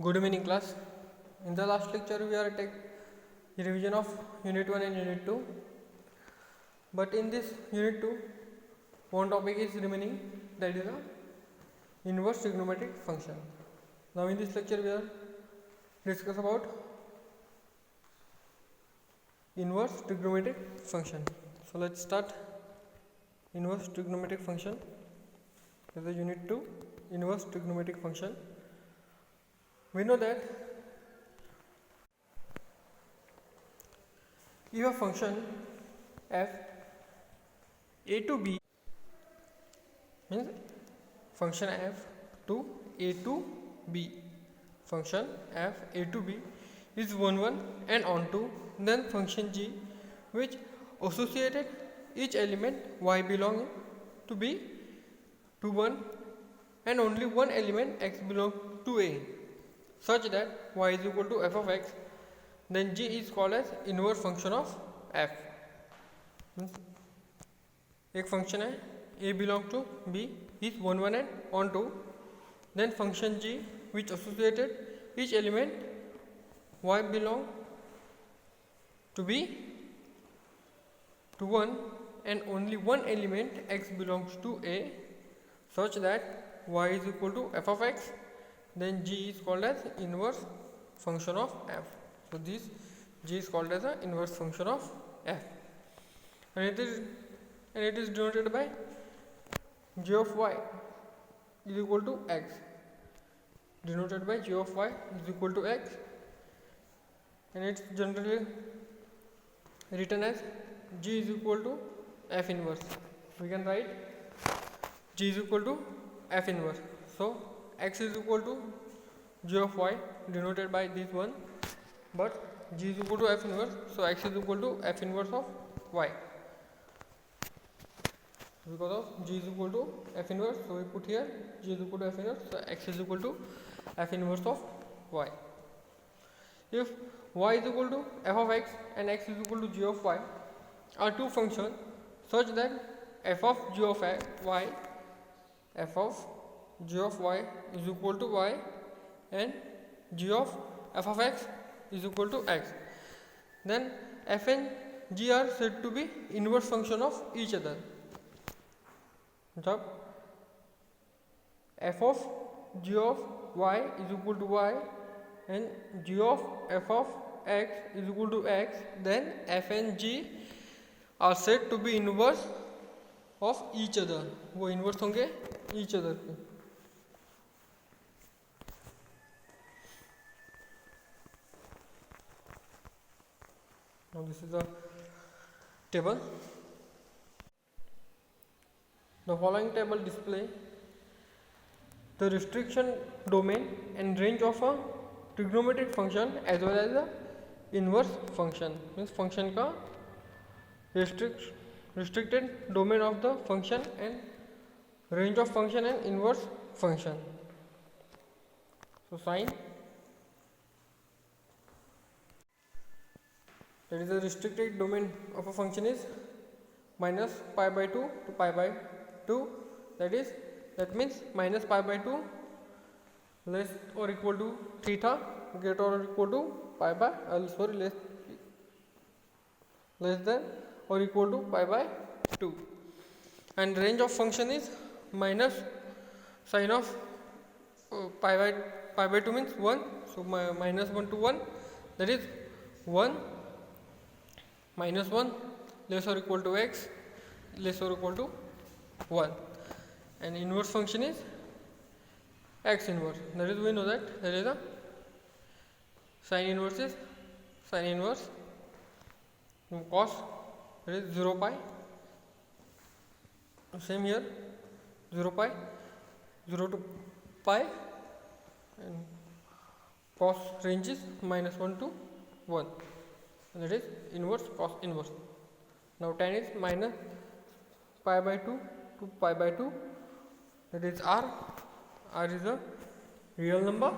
Good evening class. In the last lecture we are take revision of Unit 1 and Unit 2. But in this Unit 2, one topic is remaining, that is the inverse trigonometric function. Now in this lecture we are discuss about inverse trigonometric function. So let's start. Inverse trigonometric function is the Unit 2 inverse trigonometric function. We know that if a function f a to b means function f to a to b, function f a to b is 1 1 and onto, then function g which associated each element y belonging to b to 1 and only one element x belongs to a, such that y is equal to f of x, then g is called as inverse function of f. एक function है a belong to b is 1 1 and onto, then function g which associated each element y belong to b to 1 and only one element x belongs to a, such that y is equal to f of x, then g is called as inverse function of f. So this g is called as an inverse function of f, and it is denoted by g of y is equal to x, denoted by g of y is equal to x, and it's generally written as g is equal to f inverse. We can write g is equal to f inverse. So x is equal to g of y denoted by this one, but g is equal to f inverse, so x is equal to f inverse of y. Because of g is equal to f inverse, so we put here g is equal to f inverse, so x is equal to f inverse of y. If y is equal to f of x and x is equal to g of y are two functions such that f of g of y, f of g of y is equal to y and g of f of x is equal to x, then f and g are said to be inverse function of each other. जब f of g of y is equal to y and g of f of x is equal to x, then f and g are said to be inverse of each other. वो inverse होंगे each other के. Now this is the table. The following table display the restriction domain and range of a trigonometric function as well as the inverse function. Means function का restricted domain of the function and range of function and inverse function. So sign, that is the restricted domain of a function is minus pi by 2 to pi by 2, that means minus pi by 2 less or equal to theta greater or equal to pi by less than or equal to pi by 2, and range of function is minus sign of pi by 2 means 1, so minus 1 to 1, that is 1 minus 1 less or equal to x less or equal to 1, and inverse function is x inverse, that is we know that there is a sin inverse is sin inverse cos, that is 0 pi, same here 0 pi 0 to pi, and cos range is minus 1 to 1, and that is inverse cos inverse. Now tan is minus pi by 2 to pi by 2, that is r is a real number.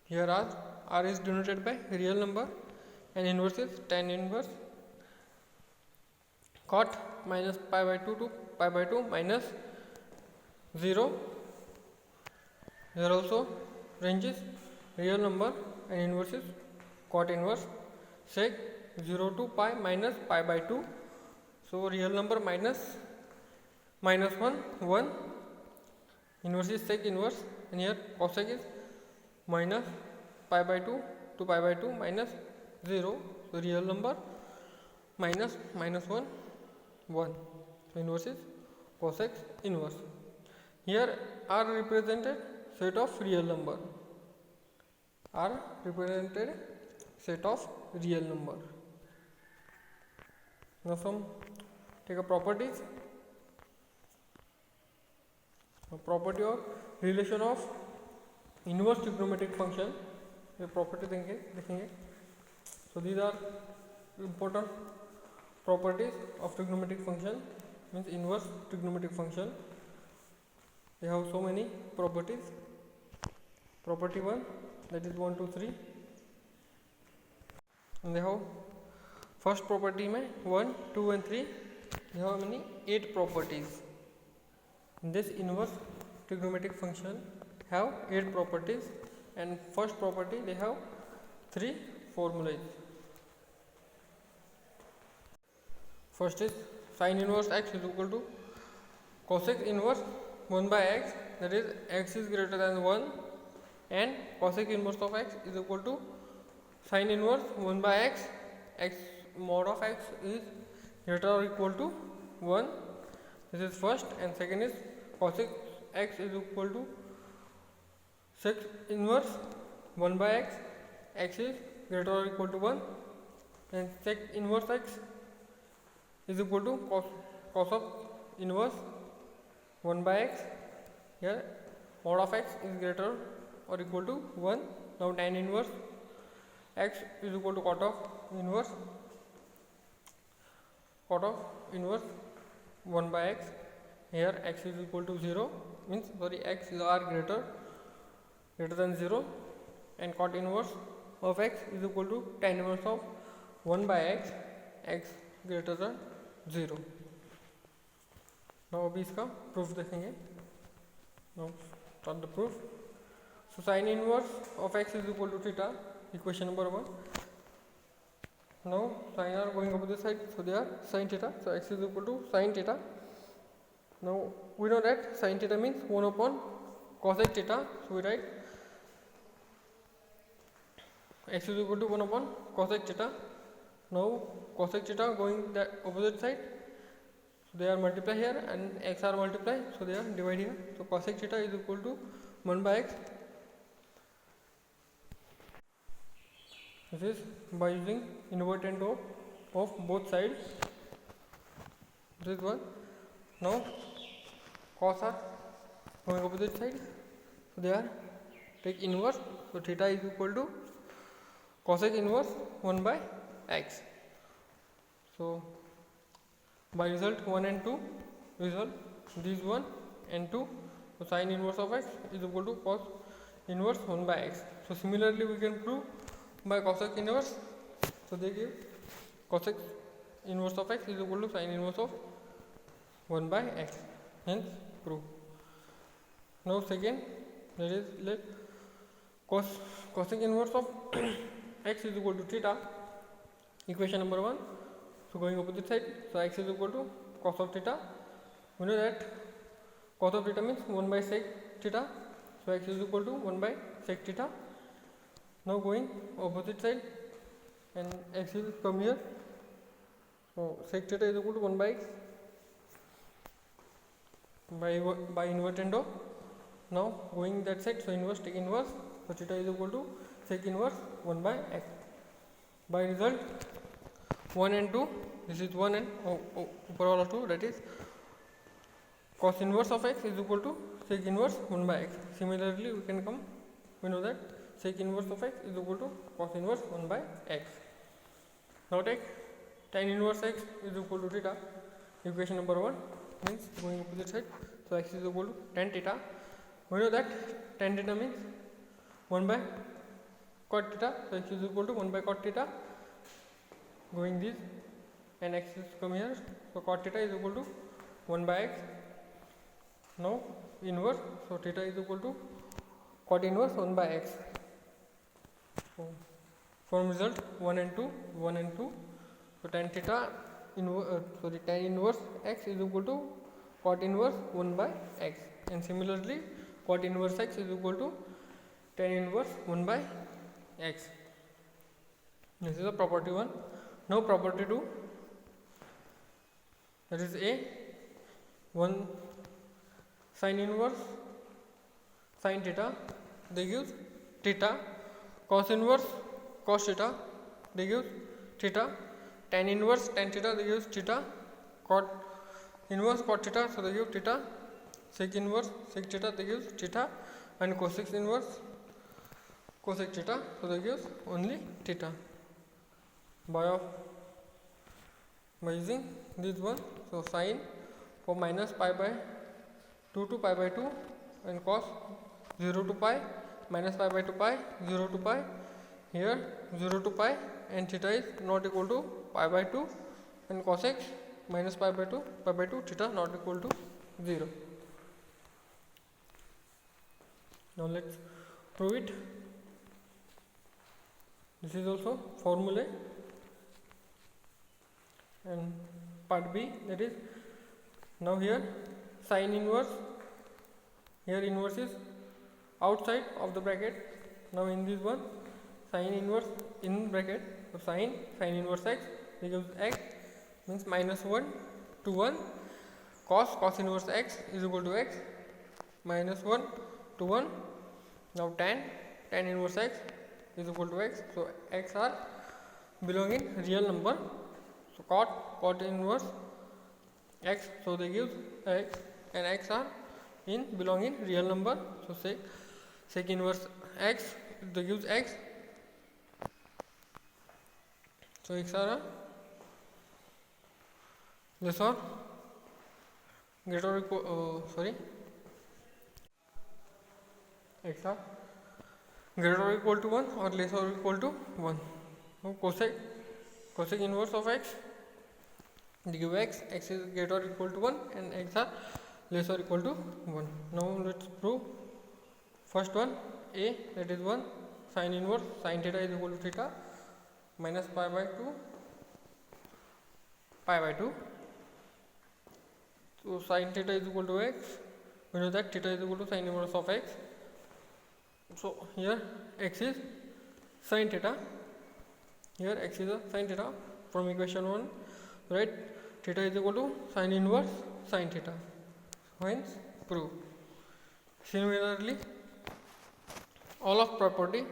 Here r is denoted by real number, and inverse is tan inverse cot minus pi by 2 to pi by 2 minus 0. Here also range is real number and inverse is cot inverse. Sec 0 to pi minus pi by 2. So real number minus 1, inverse is sec inverse, and here cosec is minus pi by 2 to pi by 2 minus 0. So real number minus 1. So inverse is cosec inverse. Here are represented set of real number. Are represented set of real number. Now take a properties. A property of relation of inverse trigonometric function. ये property देखेंगे. So these are important properties of trigonometric function, means inverse trigonometric function. They have so many properties. Property 1, that is 1, 2, 3. And they have first property में 1, 2 and 3. They have many 8 properties. This inverse trigonometric function have 8 properties, and first property they have 3 formulas. First is sin inverse x is equal to cosec inverse 1 by x, that is x is greater than 1, and cosec inverse of x is equal to sin inverse 1 by x, x mod of x is greater or equal to 1. This is first, and second is cosec x is equal to sec inverse 1 by x, x is greater or equal to 1, and sec inverse x is equal to cos of inverse 1 by x. Here mod of x is greater or equal to 1. Now tan inverse x is equal to cot of inverse 1 by x. Here x is equal to 0, means x are greater than 0, and cot inverse of x is equal to tan inverse of 1 by x, x greater than 0. Now अभी इसका proof देखेंगे. Now start the proof. So sin inverse of x is equal to theta, equation number 1. Now sin are going opposite side, so they are sin theta. So x is equal to sin theta. Now we know that sin theta means 1 upon cosec theta. So we write x is equal to 1 upon cosec theta. Now cosec theta going the opposite side, so they are multiply here, and x are multiply, so they are divide here. So cosec theta is equal to 1 by x. This is by using inverted of both sides. This is one. Now cos are going opposite side, so they are take inverse. So theta is equal to cosec inverse 1 by x. So by result 1 and 2, result these 1 and 2. So sin inverse of x is equal to cos inverse 1 by x. So similarly we can prove by cosec inverse. So they give cosec inverse of x is equal to sin inverse of 1 by x. Hence prove. Now second, that is let cosec inverse of x is equal to theta, equation number 1. So going opposite side, so x is equal to cos of theta. We know that cos of theta means 1 by sec theta. So x is equal to 1 by sec theta. Now going opposite side, and x will come here. So sec theta is equal to 1 by x by invertendo. Now going that side, so inverse take inverse. So theta is equal to sec inverse 1 by x. By result 1 and 2, this is 1 and overall of 2, that is cos inverse of x is equal to sec inverse 1 by x. Similarly we know that sec inverse of x is equal to cos inverse 1 by x. Now take tan inverse x is equal to theta, equation number 1, means going opposite side. So x is equal to tan theta. We know that tan theta means 1 by cot theta. So x is equal to 1 by cot theta. Going this, and x is come here. So cot theta is equal to 1 by x. Now inverse, so theta is equal to cot inverse 1 by x. So from result 1 and 2, 1 and 2. So tan theta tan inverse x is equal to cot inverse 1 by x, and similarly cot inverse x is equal to tan inverse 1 by x. This is the property 1. Now property 2, that is a 1 sin inverse sin theta, they give theta, cos inverse cos theta, they give theta, tan inverse tan theta, they give theta, cot inverse cot theta, so they give theta, sec inverse sec theta, they give theta, and cosec inverse cosec theta, so they give only theta. By using this one, so sin for minus pi by 2 to pi by 2, and cos 0 to pi, minus pi by 2 pi, 0 to pi, here 0 to pi, and theta is not equal to pi by 2, and cosec minus pi by 2, theta not equal to 0. Now let's prove it. This is also formula. And part B, that is, now here sin inverse, here inverse is outside of the bracket. Now in this one, sin inverse in bracket, so sin inverse x equals x, means minus 1 to 1, cos inverse x is equal to x, minus 1 to 1. Now tan inverse x is equal to x, so x are belong in real number. So cot inverse x, so they give x, and x are belong in real number. So sec inverse x, they gives x, so x are less or greater or equal, x are greater or equal to 1 or less or equal to 1. So cosec inverse of x, they give x is greater or equal to 1, and x are less or equal to 1. Now let's prove first one, a, that is 1 sin inverse sin theta is equal to theta minus pi by 2 pi by 2. So sin theta is equal to x, we know that theta is equal to sin inverse of x. So here x is sin theta, here x is a sin theta from equation 1, right? Theta is equal to sin inverse sin theta, hence prove. Similarly, all of property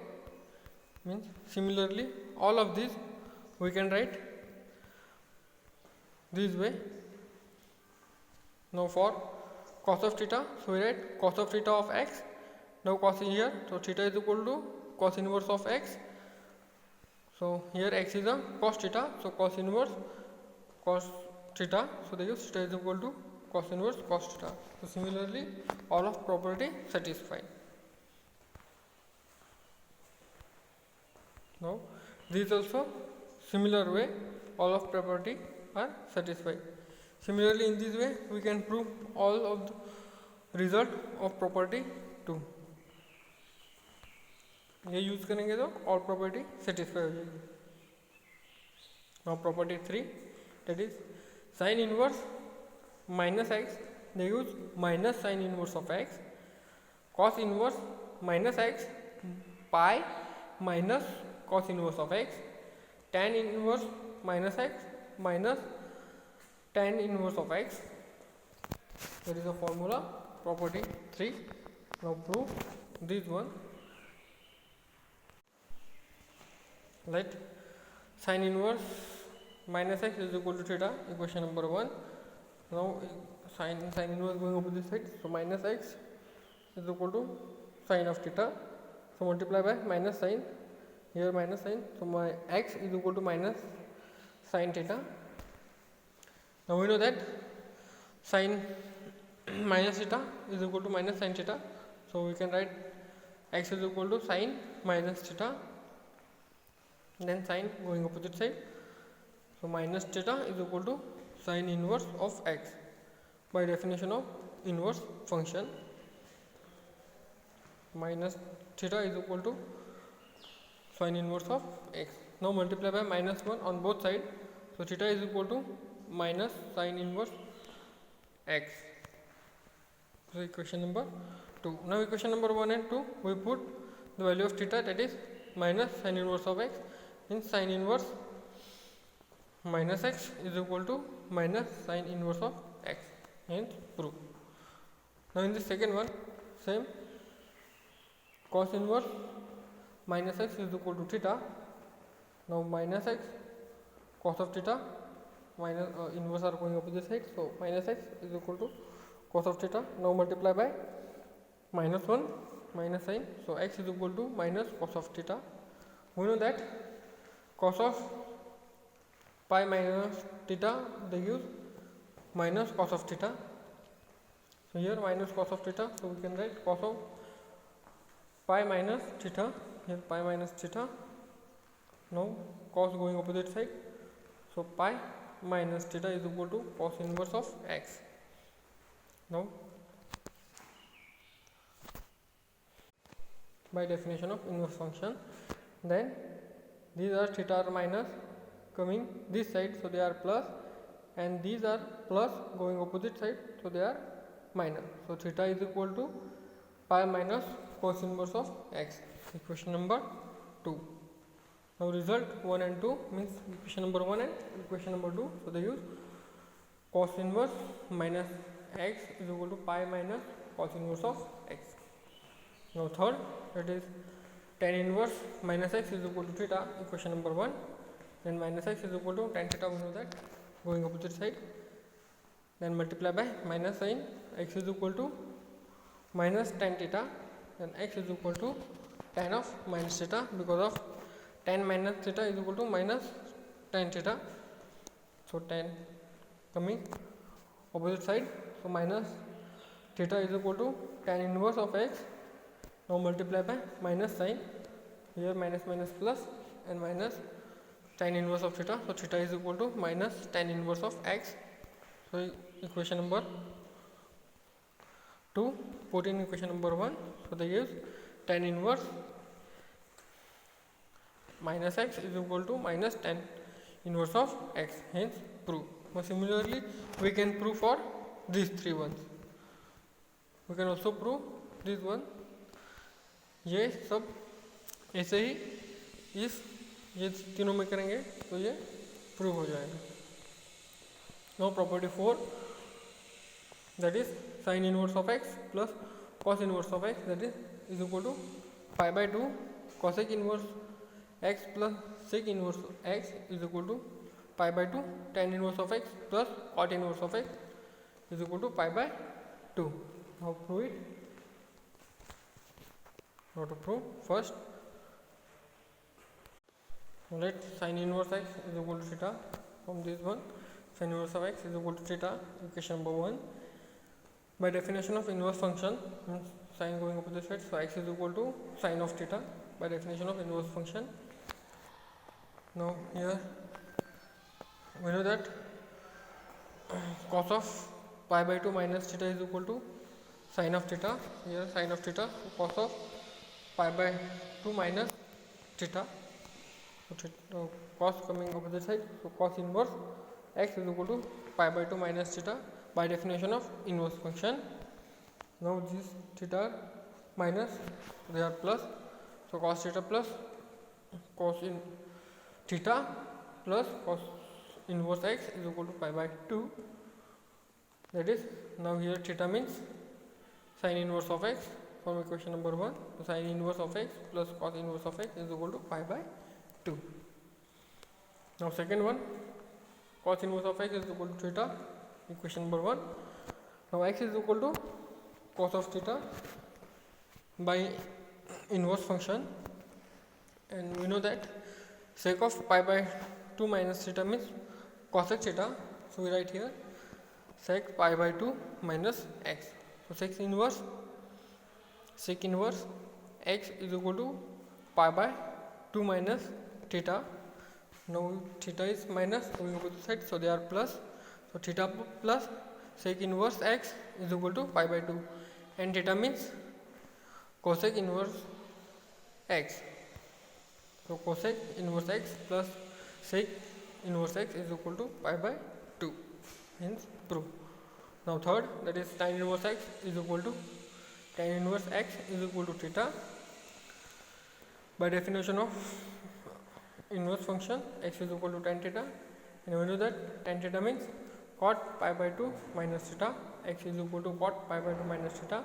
means similarly all of these we can write this way. Now for cos of theta, so we write cos of theta of x. Now cos here, so theta is equal to cos inverse of x. So here x is a cos theta, so cos inverse cos theta, so they use theta is equal to cos inverse cos theta. So similarly all of property satisfied. Now this also similar way all of property are satisfied. Similarly in this way we can prove all of the result of property 2. ये use करेंगे तो all property satisfy हो जाएगी. Now property 3, that is sin inverse minus x, they use minus sin inverse of x, cos inverse minus x pi minus cos inverse of x, tan inverse minus x minus tan inverse of x. There is a formula, property 3. Now prove this one. Let sin inverse minus x is equal to theta, equation number 1. Now sin inverse going over this side, so minus x is equal to sin of theta, so multiply by minus sin, here minus sin, so my x is equal to minus sin theta. Now we know that sin minus theta is equal to minus sin theta, so we can write x is equal to sin minus theta, then sin going opposite side, so minus theta is equal to sin inverse of x by definition of inverse function. minus theta is equal to sine inverse of x. Now multiply by minus 1 on both sides. So theta is equal to minus sine inverse x. So equation number 2. Now equation number 1 and 2, we put the value of theta, that is minus sine inverse of x, in sine inverse minus x is equal to minus sine inverse of x, hence proof. Now in the second one, same, cos inverse minus x is equal to theta. Now minus x cos of theta minus inverse are going opposite side, so minus x is equal to cos of theta. Now multiply by minus 1 minus sine, so x is equal to minus cos of theta. We know that cos of pi minus theta, they use minus cos of theta. So here minus cos of theta, so we can write cos of pi minus theta, here pi minus theta. Now cos going opposite side, so pi minus theta is equal to cos inverse of x. Now by definition of inverse function, then these are theta are minus coming this side, so they are plus, and these are plus going opposite side, so they are minus. So theta is equal to pi minus cos inverse of x. Equation number 2. Now result 1 and 2 means equation number 1 and equation number 2. So they use cos inverse minus x is equal to pi minus cos inverse of x. Now third, that is tan inverse minus x is equal to theta, equation number 1. Then minus x is equal to tan theta, we know that, going opposite side. Then multiply by minus sine x is equal to minus tan theta, then x is equal to tan of minus theta, because of tan minus theta is equal to minus tan theta. So tan coming opposite side, so minus theta is equal to tan inverse of x. Now multiply by minus sine, here minus minus plus, and minus tan inverse of theta, so theta is equal to minus tan inverse of x. So equation number 2 put in equation number 1, so they use tan inverse minus x is equal to minus tan inverse of x, hence proof. But similarly we can prove for these three ones. We can also prove this one. ये सब ऐसे ही इस ये तीनों में करेंगे तो ये प्रूव हो जाएगा. Now property 4, that is sin inverse of x plus cos inverse of x, that is equal to pi by 2 cosec inverse x plus sec inverse x is equal to pi by 2 tan inverse of x plus cot inverse of x is equal to pi by 2. Now prove it. How to prove? First, let sin inverse x is equal to theta. From this one, sin inverse of x is equal to theta, equation number 1. By definition of inverse function, means sin going opposite side, so x is equal to sin of theta by definition of inverse function. Now here we know that cos of pi by 2 minus theta is equal to sin of theta. Here sin of theta, cos of pi by 2 minus theta, so cos coming opposite side, so cos inverse x is equal to pi by 2 minus theta by definition of inverse function. Now this theta minus, they are plus, so cos theta plus cos in theta plus cos inverse x is equal to pi by 2. That is, now here theta means sin inverse of x from equation number 1. So sin inverse of x plus cos inverse of x is equal to pi by 2. Now second one, cos inverse of x is equal to theta, equation number 1. Now x is equal to cos of theta by inverse function, and we know that sec of pi by 2 minus theta means cosec theta, so we write here sec pi by 2 minus x. So sec inverse x is equal to pi by 2 minus theta. Now theta is minus going opposite side, so they are plus, so theta plus sec inverse x is equal to pi by 2, and theta means cosec inverse x. So cosec inverse x plus sec inverse x is equal to pi by 2, hence proof. Now third, that is tan inverse x is equal to tan inverse x is equal to theta. By definition of inverse function, x is equal to tan theta, and we know that tan theta means cot pi by 2 minus theta. X is equal to cot pi by 2 minus theta.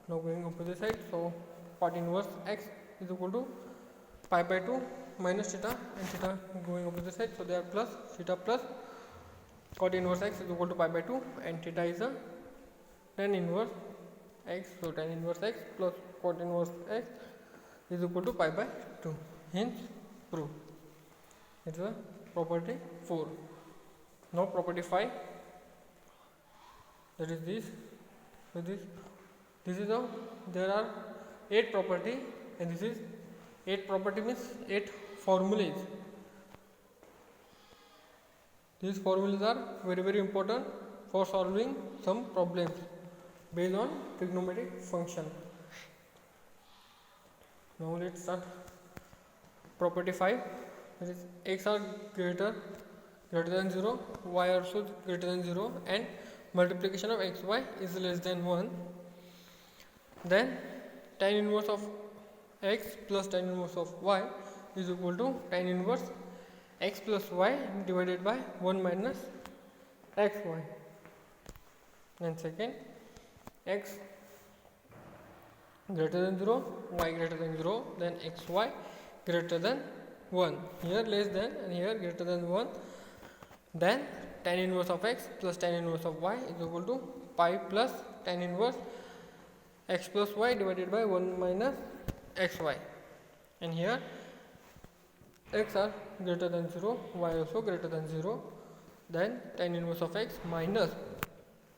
Now going opposite side, so cot inverse x is equal to pi by 2 minus theta, and theta going opposite side, so they are plus theta plus cot inverse x is equal to pi by 2, and theta is a tan inverse x. So tan inverse x plus cot inverse x is equal to pi by 2, hence proof. It's a property 4. Now property 5, that is this. So this is how there are 8 property, and this is 8 property means 8 formulas. These formulas are very important for solving some problems based on trigonometric function. Now let's start property 5. That is x are greater than 0, y also greater than 0, and multiplication of x y is less than 1. Then tan inverse of x plus tan inverse of y is equal to tan inverse x plus y divided by 1 minus xy. And second, x greater than 0, y greater than 0, then xy greater than 1. Here less than and here greater than 1. Then tan inverse of x plus tan inverse of y is equal to pi plus tan inverse x plus y divided by 1 minus xy. And here x are greater than 0, y also greater than 0. Then tan inverse of x minus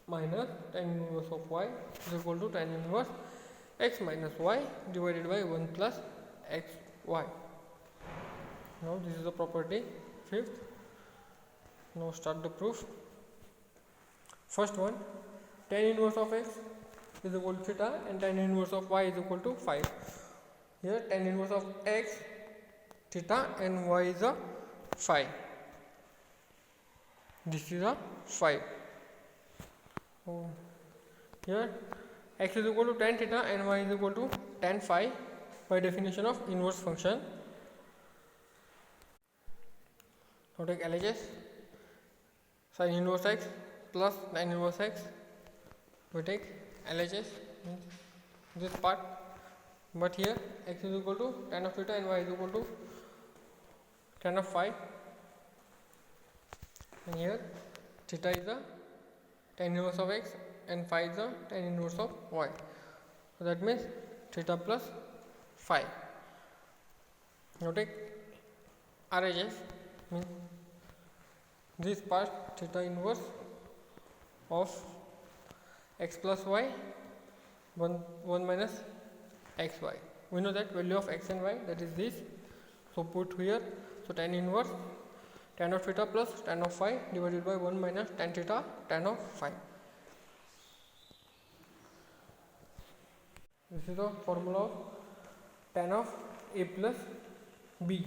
tan inverse of y is equal to tan inverse x minus y divided by 1 plus xy. Now this is the property 5th. Now start the proof. First one, tan inverse of x is equal to theta, and tan inverse of y is equal to 5. Here tan inverse of x theta and y is a 5. This is a 5. So here x is equal to tan theta and y is equal to tan phi by definition of inverse function. Now take LHS. Sin inverse x plus tan inverse x. We take LHS, means this part, but here x is equal to tan of theta and y is equal to tan of phi, and here theta is the tan inverse of x and phi is the tan inverse of y. So that means theta plus phi. Now take RHS, means this part theta inverse of x plus y 1 minus xy. We know that value of x and y, that is this. So put here. So tan inverse tan of theta plus tan of phi divided by 1 minus tan theta tan of phi. This is the formula of tan of a plus b.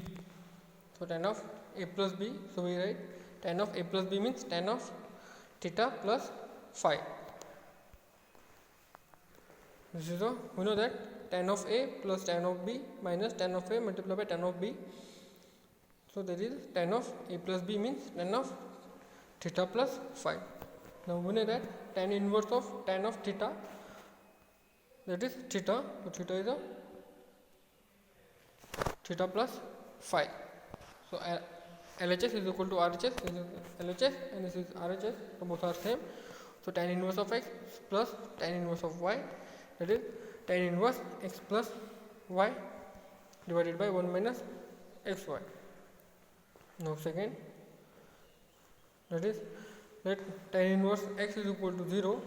So tan of a plus b. So we write tan of a plus b means tan of theta plus phi. This is the, we know that tan of a plus tan of b minus tan of a multiplied by tan of b. So that is tan of a plus b means tan of theta plus phi. Now we know that tan inverse of tan of theta, that is theta. So theta is a theta plus phi. So LHS is equal to RHS. This is LHS and this is RHS. So both are same. So tan inverse of x plus tan inverse of y, that is tan inverse x plus y divided by 1 minus xy. Now second, that is let tan inverse x is equal to 0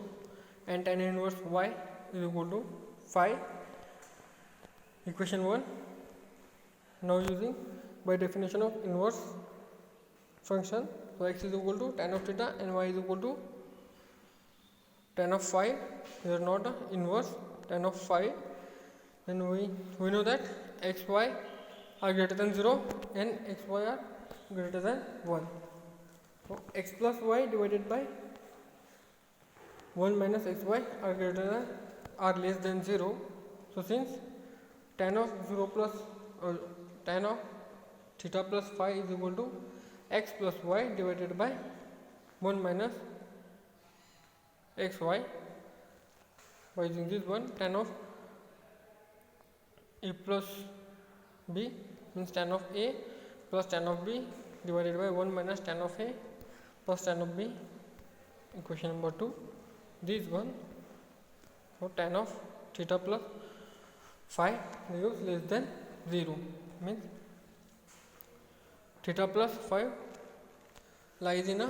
and tan inverse y is equal to phi. Equation 1. Now using by definition of inverse function, so x is equal to tan of theta and y is equal to tan of phi. Here not a inverse tan of phi. then we know that xy are greater than 0 and xy are greater than 1. So x plus y divided by 1 minus xy are less than 0. So since tan of 0 plus tan of theta plus phi is equal to x plus y divided by 1 minus xy, by using this one, tan of a plus b means tan of a plus tan of b divided by 1 minus tan of a plus tan of b, equation number 2, this one. So tan of theta plus phi is less than 0, means theta plus phi lies in a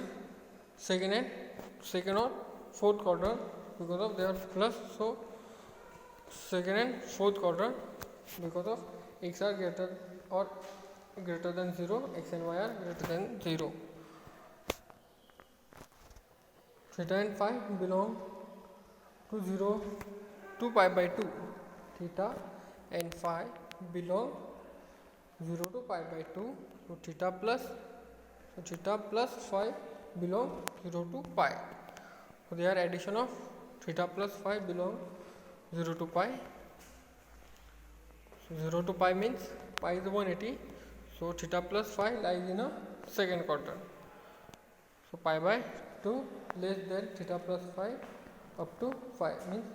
second or fourth quadrant because of they are plus. So second and fourth quadrant because of x are greater than 0, x and y are greater than 0. Theta and phi belong to 0 to pi by 2. Theta and phi belong 0 to pi by 2. So theta plus phi belong 0 to pi. So their addition of theta plus phi belong 0 to pi. So 0 to pi means pi is 180. So theta plus phi lies in a second quadrant. So pi by 2 less than theta plus phi up to phi means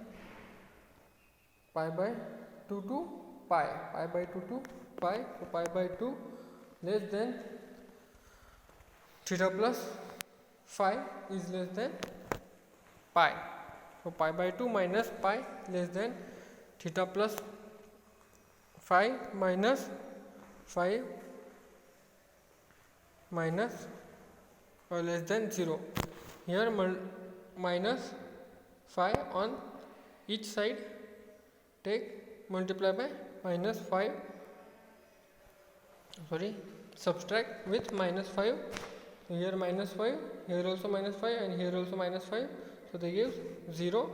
pi by 2 to pi. Pi by 2 to pi. So pi by 2 less than theta plus phi is less than pi. So pi by 2 minus pi less than theta plus phi minus 5 minus or less than 0. Here minus 5 on each side, take multiply by minus 5, subtract with minus 5. So here minus 5, here also minus 5 and here also minus 5. So they give 0,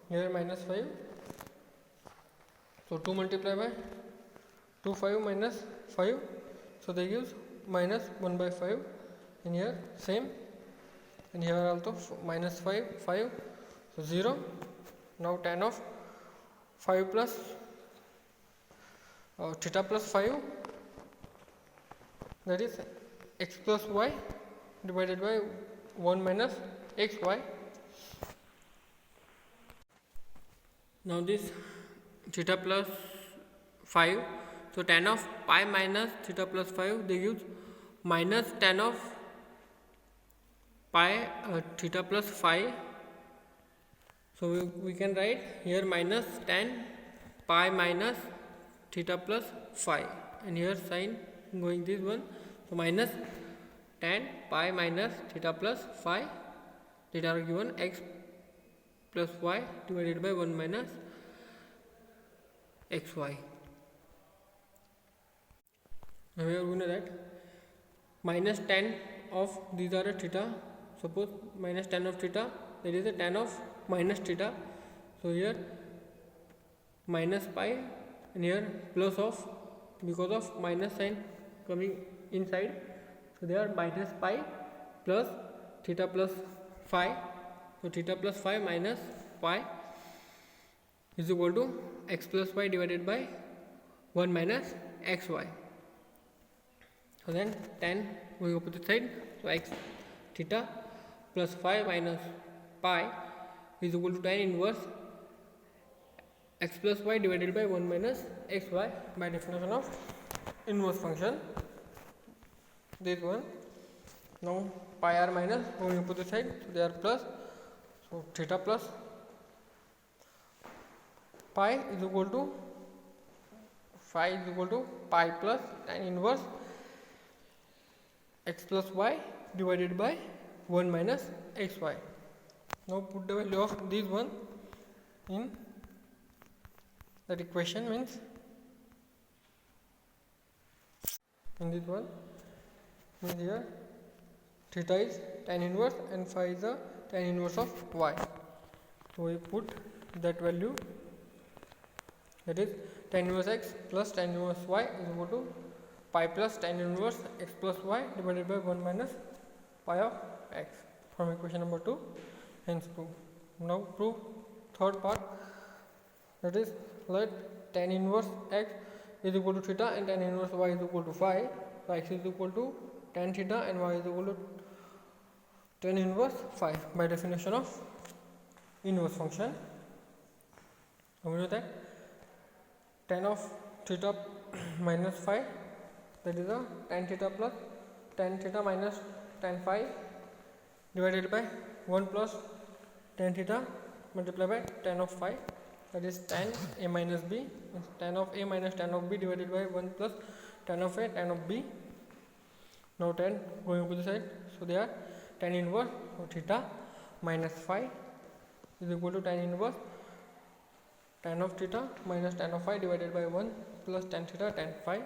here minus 5. So 2 multiply by 2 5 minus 5. So they give minus 1 by 5. And here same. And here also minus 5. So 0. Now tan of 5 plus theta plus 5, that is x plus y divided by 1 minus xy. Now this theta plus 5, so tan of pi minus theta plus 5, they use minus tan of pi theta plus phi. So we can write here minus tan pi minus theta plus phi, and here sign going this one. So minus tan pi minus theta plus phi, that are given x plus y divided by 1 minus xy. Now here we know that minus tan of these are a theta. Suppose minus tan of theta, that is a tan of minus theta. So here minus pi and here plus of, because of minus sign coming inside. So they are minus pi plus theta plus phi. So theta plus phi minus pi is equal to x plus y divided by 1 minus xy. So then tan going opposite side. So x theta plus phi minus pi is equal to tan inverse x plus y divided by 1 minus xy by definition of inverse function. This one. Now pi r minus going opposite side, so they are plus. So theta plus pi is equal to phi is equal to pi plus tan inverse x plus y divided by 1 minus xy. Now put the value of this one in that equation, means in this one, means here theta is tan inverse and phi is the tan inverse of y. So we put that value, that is tan inverse x plus tan inverse y is equal to pi plus tan inverse x plus y divided by 1 minus pi of x from equation number 2. Hence prove. Now prove third part, that is let tan inverse x is equal to theta and tan inverse y is equal to phi. So x is equal to tan theta and y is equal to tan inverse phi by definition of inverse function. We know that tan of theta minus phi, that is a tan theta plus tan theta minus tan phi divided by 1 plus tan theta multiplied by tan of phi, that is tan a minus b, tan of a minus tan of b divided by 1 plus tan of a tan of b. Now tan going opposite side, so they are tan inverse of theta minus phi is equal to tan inverse tan of theta minus tan of phi divided by 1 plus tan theta tan phi.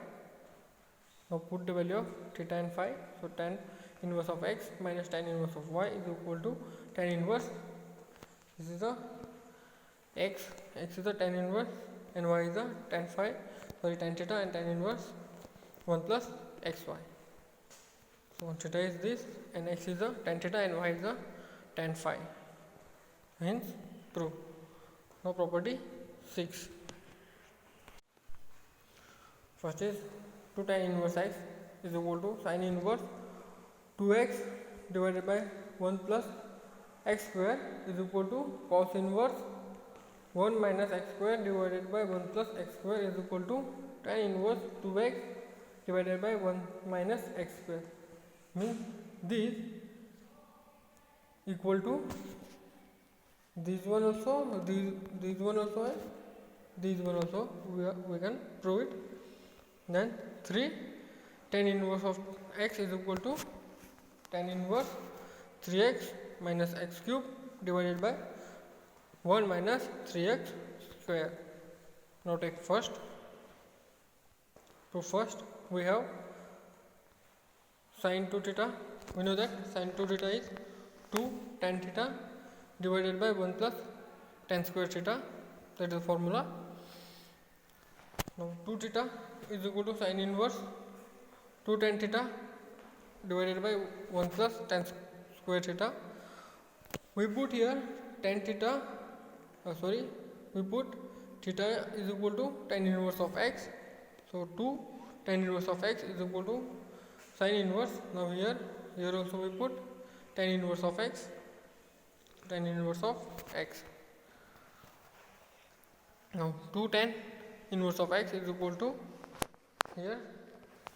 Now put the value of theta and phi, so tan inverse of x minus tan inverse of y is equal to tan inverse, this is the x is the tan inverse and y is the tan phi, sorry tan theta and tan inverse 1 plus xy. So theta is this and x is the tan theta and y is the tan phi. Hence prove. Now property 6. First is 2 tan inverse x is equal to sin inverse 2x divided by 1 plus x square is equal to cos inverse 1 minus x square divided by 1 plus x square is equal to tan inverse 2x divided by 1 minus x square. Means this equal to this one also, this one also, and this one also, we can prove it. Then 3 tan inverse of x is equal to tan inverse 3x minus x cube divided by 1 minus 3x square. Now take first. So first we have sin 2 theta. We know that sin 2 theta is 2 tan theta divided by 1 plus tan square theta, that is the formula. Now 2 theta is equal to sin inverse 2 tan theta divided by 1 plus tan square theta. We put here tan theta, we put theta is equal to tan inverse of x. So 2 tan inverse of x is equal to sin inverse. Now here also we put tan inverse of x, tan inverse of x. Now 2 tan inverse of x is equal to, here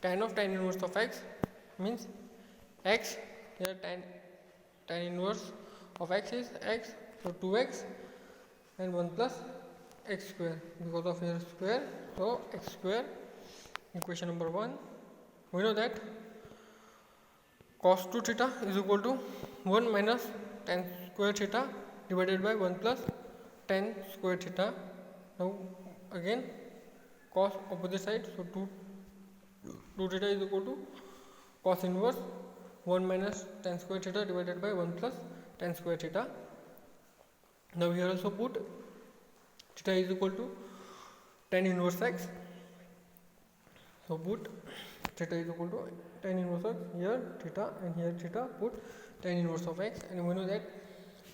tan of tan inverse of x means x, here tan inverse of x is x, so 2x and 1 plus x square, because of here square, so x square. Equation number 1. We know that cos 2 theta is equal to 1 minus tan square theta divided by 1 plus tan square theta. Now again cos opposite side, so 2 theta is equal to cos inverse 1 minus tan square theta divided by 1 plus tan square theta. Now here also put theta is equal to tan inverse x. So put theta is equal to tan inverse x, here theta and here theta, put tan inverse of x, and we know that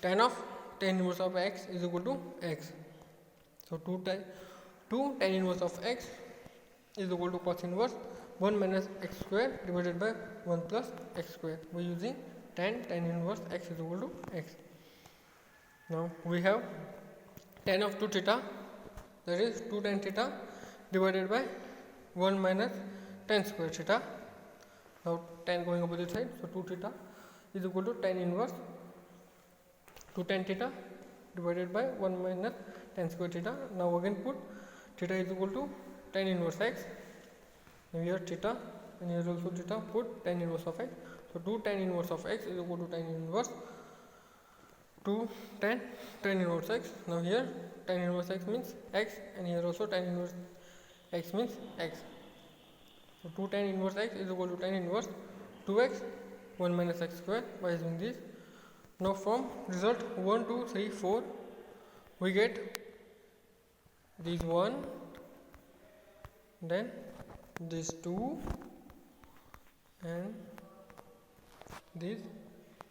tan of tan inverse of x is equal to x. So 2 tan inverse of x is equal to cos inverse 1 minus x square divided by 1 plus x square. We are using tan inverse x is equal to x. Now we have tan of 2 theta, that is 2 tan theta divided by 1 minus tan square theta. Now tan going opposite side, so 2 theta is equal to tan inverse 2 tan theta divided by 1 minus tan square theta. Now again put theta is equal to tan inverse x. Now here theta and here also theta, put tan inverse of x. So 2 tan inverse of x is equal to tan inverse 2 tan inverse x. Now here tan inverse x means x, and here also tan inverse x means x. So 2 tan inverse x is equal to tan inverse 2x 1 minus x square by using this. Now from result 1, 2, 3, 4 we get these 1, then these 2 and these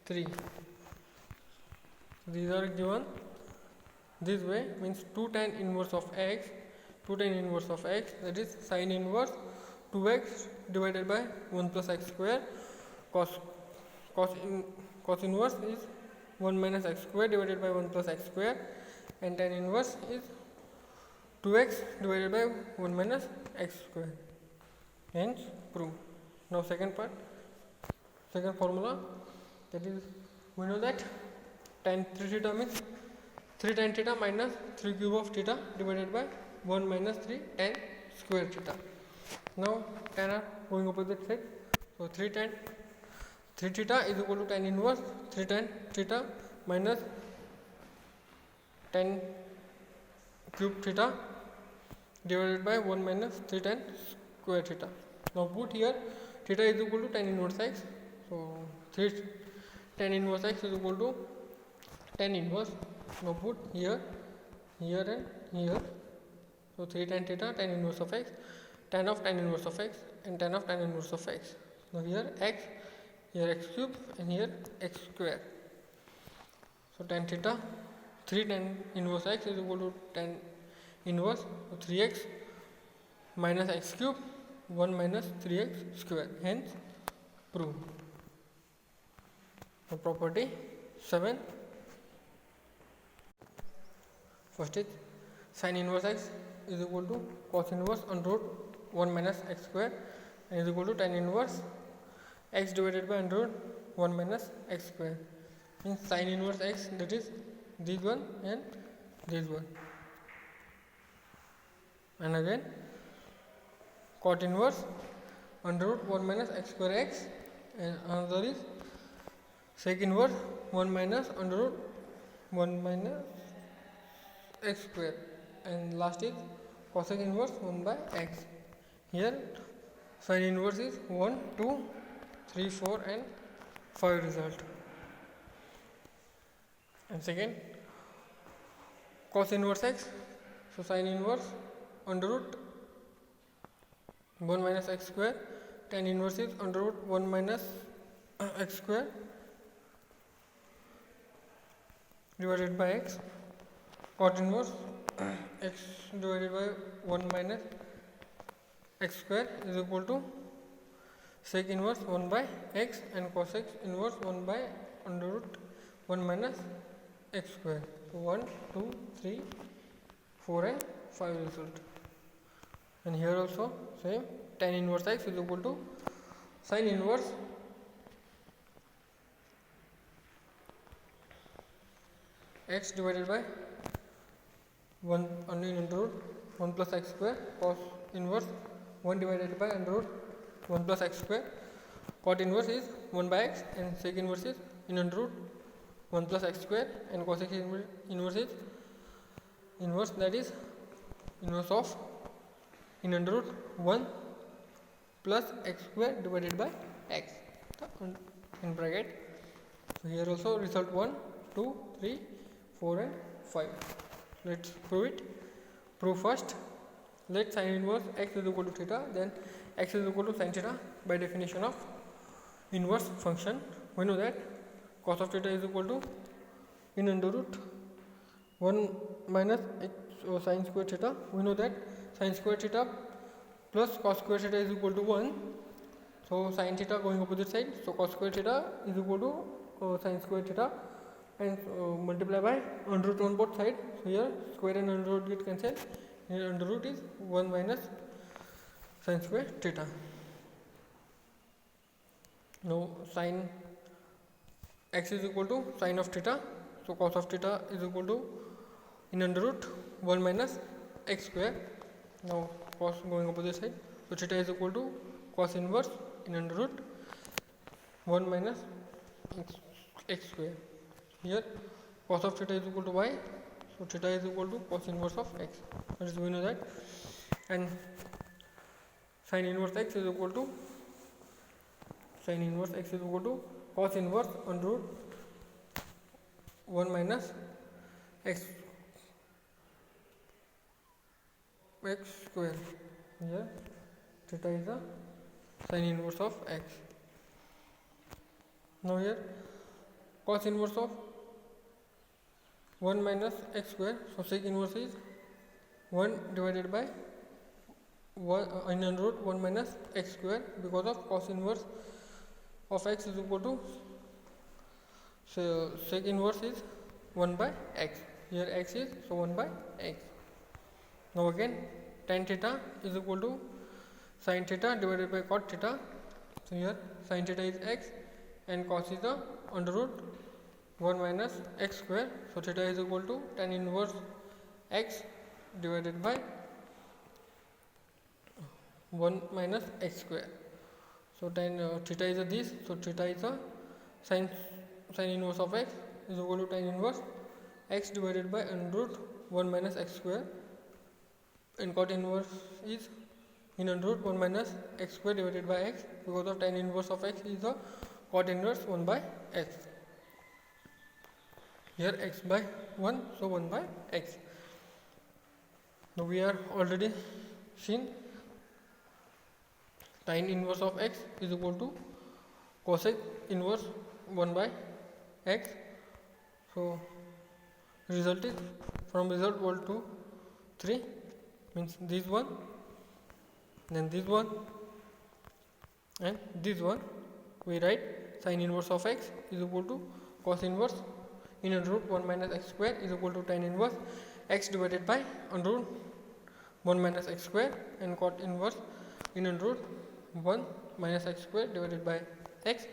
3. These are given this way, means 2 tan inverse of x, 2 tan inverse of x, that is sin inverse 2x divided by 1 plus x square. Cos inverse is 1 minus x square divided by 1 plus x square, and tan inverse is 2x divided by 1 minus x square. Hence prove. Now second formula, that is, we know that tan 3 theta means 3 tan theta minus 3 cube of theta divided by 1 minus 3 tan square theta. Now tan are going opposite side, so 3 theta is equal to tan inverse 3 tan theta minus tan cube theta divided by 1 minus 3 tan square theta. Now put here theta is equal to tan inverse x, so 3 tan inverse x is equal to tan inverse. Now put here and here, so 3 tan theta tan inverse of x, tan of tan inverse of x, and tan of tan inverse of x. Now here x, here x cube, and here x square. So tan theta 3 tan inverse x is equal to tan inverse 3x minus x cube 1 minus 3x square. Hence prove. The property 7. First is sin inverse x is equal to cos inverse under root 1 minus x square and is equal to tan inverse x divided by under root 1 minus x square. Means sin inverse x, that is this one and this one. And again cot inverse under root 1 minus x square x, and another is sec inverse 1 minus under root 1 minus x square, and last is cosec inverse 1 by x. Here sin inverse is 1, 2, 3, 4 and 5 result. And second cos inverse x, so sin inverse under root 1 minus x square, tan inverse is under root 1 minus x square divided by x, cot inverse x divided by 1 minus x square is equal to sec inverse 1 by x and cosec inverse 1 by under root 1 minus x square. So 1, 2, 3, 4 and 5 result. And here also same, tan inverse x is equal to sin inverse x divided by 1 under root 1 plus x square, cos inverse 1 divided by under root 1 plus x square, cot inverse is 1 by x and sec inverse is in under root 1 plus x square, and cosec inverse is inverse, that is inverse of in under root 1 plus x square divided by x in bracket. So here also result 1, 2, 3, 4 and 5. Let's prove it. Prove first. Let sin inverse x is equal to theta, then x is equal to sin theta. By definition of inverse function, we know that cos of theta is equal to in under root 1 minus x sin square theta. We know that sin square theta plus cos square theta is equal to 1. So sin theta going opposite side, so cos square theta is equal to sin square theta, and multiply by under root on both sides. So here square and under root get cancelled. Here under root is 1 minus sin square theta. Now sin x is equal to sin of theta, so cos of theta is equal to in under root 1 minus x square. Now cos going opposite side, so theta is equal to cos inverse in under root 1 minus x square. Here cos of theta is equal to y, so theta is equal to cos inverse of x, that is, we know that. And sin inverse x is equal to cos inverse under root 1 minus x square. Here theta is the sin inverse of x. Now here cos inverse of 1 minus x square. So sec inverse is 1 divided by 1 under root 1 minus x square, because of cos inverse of x is equal to, so sec inverse is 1 by x. Here x is, so 1 by x. Now again tan theta is equal to sin theta divided by cot theta. So here sin theta is x and cos is the under root 1 minus x square. So theta is equal to tan inverse x divided by 1 minus x square. So tan theta is this. So theta is the sin inverse of x is equal to tan inverse x divided by under root 1 minus x square, and cot inverse is in under root 1 minus x square divided by x, because of tan inverse of x is the cot inverse 1 by x. Here x by 1, so 1 by x. Now we are already seen tan inverse of x is equal to cosec inverse 1 by x. So result is, from result 1 to 3 means this one, then this one and this one. We write sin inverse of x is equal to cos inverse in under root 1 minus x square is equal to tan inverse x divided by under root 1 minus x square, and cot inverse in under root 1 minus x square divided by x,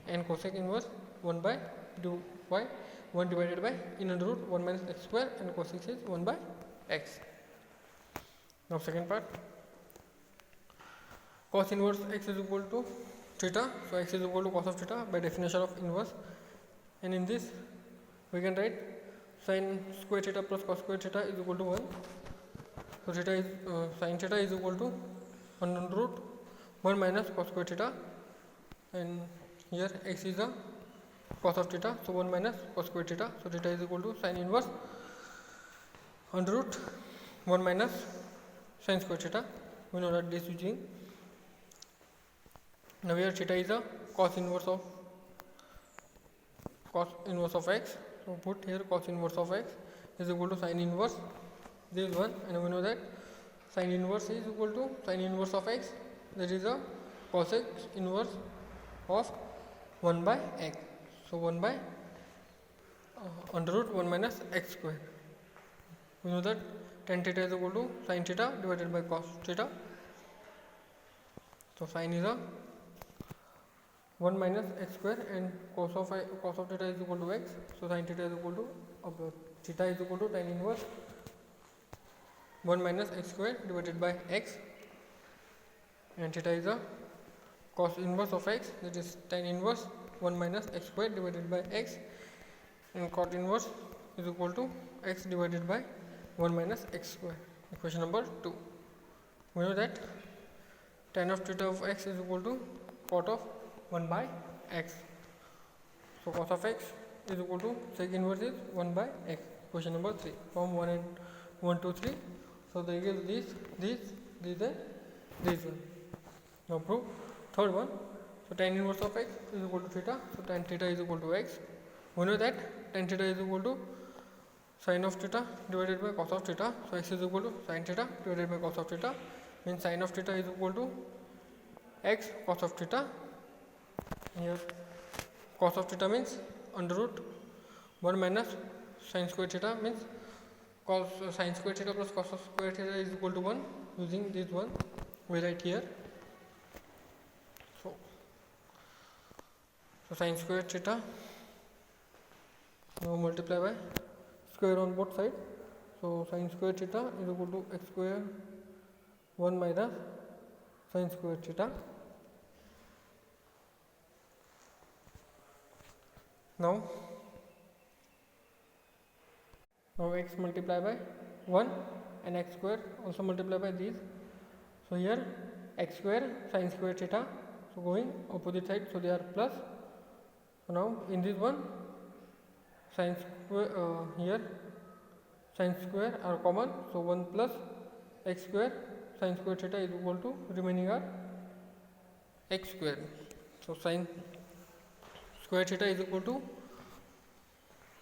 and cosec inverse 1 by 1 divided by in under root 1 minus x square, and cosec is 1 by x. Now second part, cos inverse x is equal to theta. So x is equal to cos of theta by definition of inverse, and in this we can write sin square theta plus cos square theta is equal to 1. So theta is sin theta is equal to under root 1 minus cos square theta, and here x is the cos of theta, so 1 minus cos square theta. So theta is equal to sin inverse under root 1 minus sin square theta. We know that this using. Now here theta is the cos inverse of x. So put here cos inverse of x is equal to sin inverse this one, and we know that sin inverse is equal to sin inverse of x, that is a cosec inverse of 1 by x. So 1 by under root 1 minus x square. We know that tan theta is equal to sin theta divided by cos theta. So sin is a 1 minus x square, and cos of theta is equal to x. So sin theta is equal to theta is equal to tan inverse 1 minus x square divided by x, and theta is a cos inverse of x, that is tan inverse 1 minus x square divided by x, and cot inverse is equal to x divided by 1 minus x square. Equation number 2. We know that tan of theta of x is equal to cot of 1 by x. So cos of x is equal to sec inverse is 1 by x. Question number 3 from 1 to 3. So they give this and this one. Now prove third one. So tan inverse of x is equal to theta. So tan theta is equal to x. We know that tan theta is equal to sin of theta divided by cos of theta. So x is equal to sin theta divided by cos of theta, means sin of theta is equal to x cos of theta. Here cos of theta means under root 1 minus sin square theta, means cos sin square theta plus cos of square theta is equal to 1. Using this one we write here. So sin square theta now multiply by square on both sides. So sin square theta is equal to x square 1 minus sin square theta. Now x multiply by 1 and x square also multiply by these. So here x square sin square theta, so going opposite side, so they are plus. So now in this one sin square here sin square are common, so 1 plus x square sin square theta is equal to remaining are x square. So sin square theta is equal to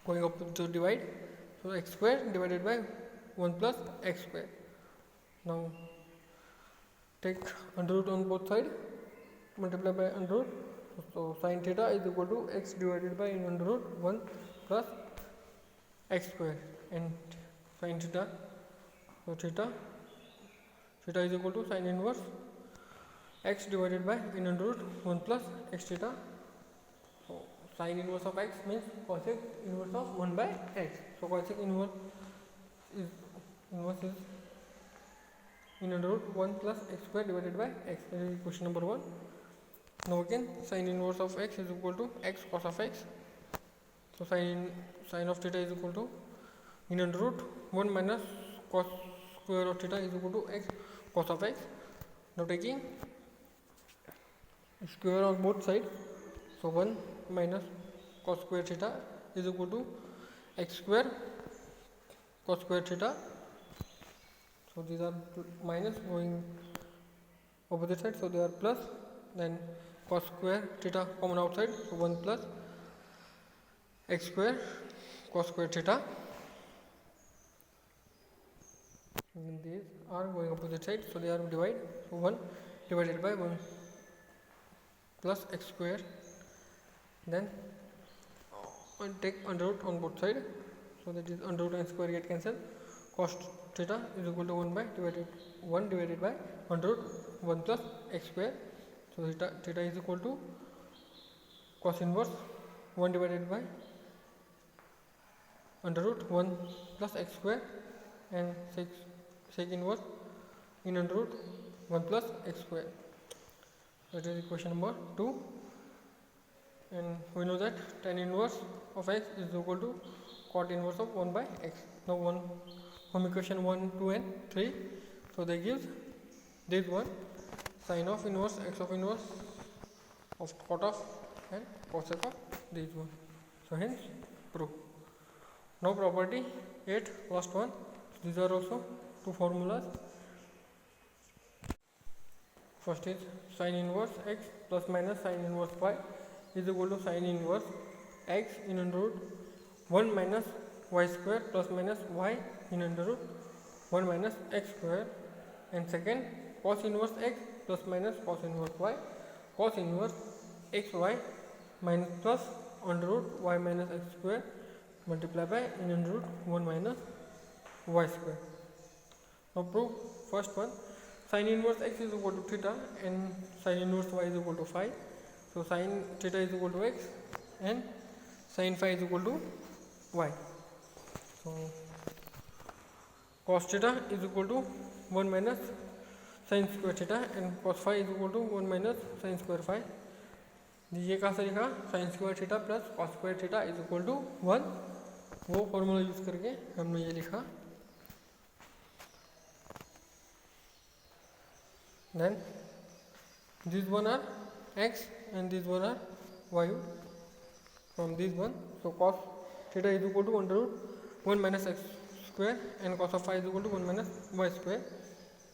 going up to divide, so x square divided by 1 plus x square. Now take under root on both sides, multiply by under root, so sin theta is equal to x divided by under root 1 plus x square, and sin theta, so theta is equal to sin inverse x divided by under root 1 plus x theta. So sin inverse of x means cosec inverse of 1 by x. So cosec inverse is in under root 1 plus x square divided by x. That is question number 1. Now again, sin inverse of x is equal to x cos of x. So sin of theta is equal to in under root 1 minus cos square of theta is equal to x cos of x. Now taking square on both sides, so 1 minus cos square theta is equal to x square cos square theta. So these are minus going opposite side, so they are plus. Then cos square theta common outside, so 1 plus x square cos square theta. And these are going opposite side, so they are divide. So 1 divided by 1 plus x square. Then take under root on both sides, so that is under root and square get cancelled. Cos theta is equal to 1 divided by under root 1 plus x square. So theta is equal to cos inverse 1 divided by under root 1 plus x square, and sec inverse in under root 1 plus x square. That is equation number 2. And we know that tan inverse of x is equal to cot inverse of 1 by x. Now from equation 1, 2 and 3, so they give this one, sin of inverse x of inverse of cot of and cosec of this one. So hence proof. Now property 8, last one. These are also two formulas. First is sin inverse x plus minus sin inverse y is equal to sin inverse x in under root 1 minus y square plus minus y in under root 1 minus x square. And second, cos inverse x plus minus cos inverse y, cos inverse xy minus plus under root y minus x square multiply by in under root 1 minus y square. Now prove first one. Sin inverse x is equal to theta and sin inverse y is equal to phi. So sin theta is equal to x and sin phi is equal to y. So cos theta is equal to 1 minus sin square theta and cos phi is equal to 1 minus sin square phi. ये कहाँ से लिखा, sin square theta plus cos square theta is equal to 1, वो formula use करके हमने ये लिखा. Then these one are x and these one are y from this one. So cos theta is equal to under root 1 minus x square and cos of phi is equal to 1 minus y square.